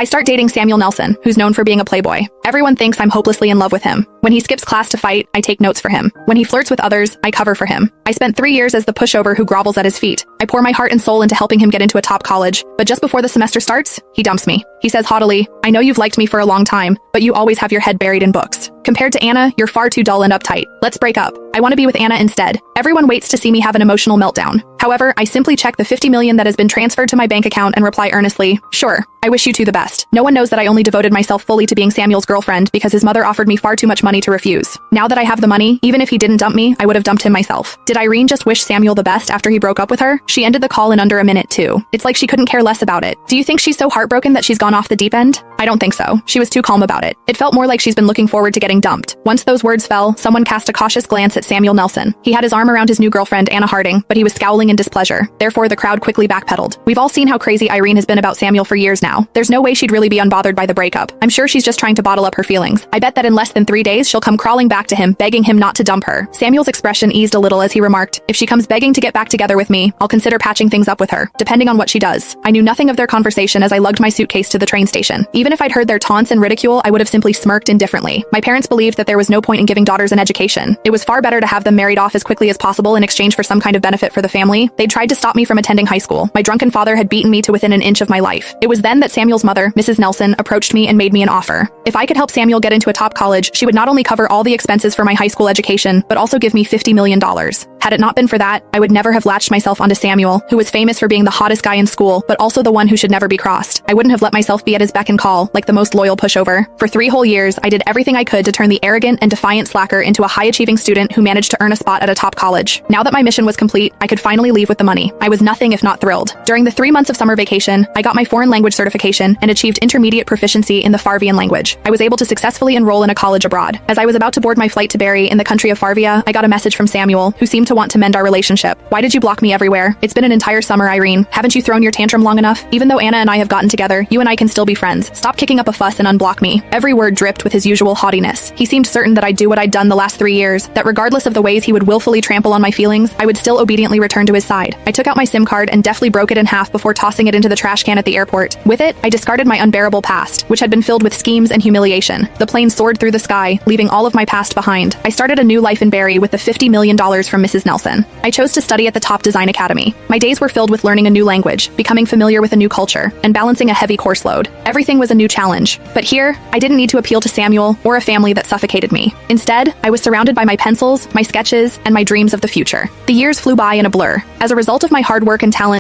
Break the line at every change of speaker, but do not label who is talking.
I start dating Samuel Nelson, who's known for being a playboy. Everyone thinks I'm hopelessly in love with him. When he skips class to fight, I take notes for him. When he flirts with others, I cover for him. I spent 3 years as the pushover who grovels at his feet. I pour my heart and soul into helping him get into a top college, but just before the semester starts, he dumps me. He says haughtily, "I know you've liked me for a long time, but you always have your head buried in books. Compared to Anna, you're far too dull and uptight. Let's break up. I want to be with Anna instead." Everyone waits to see me have an emotional meltdown. However, I simply check the $50 million that has been transferred to my bank account and reply earnestly, "Sure, I wish you two the best." No one knows that I only devoted myself fully to being Samuel's girlfriend because his mother offered me far too much money to refuse. Now that I have the money, even if he didn't dump me, I would have dumped him myself. Did Irene just wish Samuel the best after he broke up with her? She ended the call in under a minute too. It's like she couldn't care less about it. Do you think she's so heartbroken that she's gone off the deep end? I don't think so. She was too calm about it. It felt more like she's been looking forward to getting dumped. Once those words fell, someone cast a cautious glance at Samuel Nelson. He had his arm around his new girlfriend, Anna Harding, but he was scowling in displeasure. Therefore, the crowd quickly backpedaled. We've all seen how crazy Irene has been about Samuel for years now. There's no way she'd really be unbothered by the breakup. I'm sure she's just trying to bottle up her feelings. I bet that in less than 3 days, she'll come crawling back to him, begging him not to dump her. Samuel's expression eased a little as he remarked, "If she comes begging to get back together with me, I'll consider patching things up with her, depending on what she does." I knew nothing of their conversation as I lugged my suitcase to the train station. Even if I'd heard their taunts and ridicule, I would have simply smirked indifferently. My parents believed that there was no point in giving daughters an education. It was far better to have them married off as quickly as possible in exchange for some kind of benefit for the family. They'd tried to stop me from attending high school. My drunken father had beaten me to within an inch of my life. It was then that Samuel's mother, Mrs. Nelson, approached me and made me an offer. If I could help Samuel get into a top college, she would not only cover all the expenses for my high school education, but also give me $50 million. Had it not been for that, I would never have latched myself onto Samuel, who was famous for being the hottest guy in school, but also the one who should never be crossed. I wouldn't have let myself be at his beck and call, like the most loyal pushover. For 3 whole years, I did everything I could to turn the arrogant and defiant slacker into a high-achieving student who managed to earn a spot at a top college. Now that my mission was complete, I could finally leave with the money. I was nothing if not thrilled. During the 3 months of summer vacation, I got my foreign language certification and achieved intermediate proficiency in the Farvian language. I was able to successfully enroll in a college abroad. As I was about to board my flight to Bari in the country of Farvia, I got a message from Samuel, who seemed to want to mend our relationship. "Why did you block me everywhere? It's been an entire summer, Irene. Haven't you thrown your tantrum long enough? Even though Anna and I have gotten together, you and I can still be friends. Stop kicking up a fuss and unblock me." Every word dripped with his usual haughtiness. He seemed certain that I'd do what I'd done the last 3 years, that regardless of the ways he would willfully trample on my feelings, I would still obediently return to his side. I took out my SIM card and deftly broke it in half before tossing it into the trash can at the airport. With it, I discarded my unbearable past, which had been filled with schemes and humiliation. The plane soared through the sky, leaving all of my past behind. I started a new life in Bari with the $50 million from Mrs. Nelson. I chose to study at the top design academy. My days were filled with learning a new language, becoming familiar with a new culture, and balancing a heavy course load. Everything was a new challenge. But here, I didn't need to appeal to Samuel or a family that suffocated me. Instead, I was surrounded by my pencils, my sketches, and my dreams of the future. The years flew by in a blur. As a result of my hard work and talent,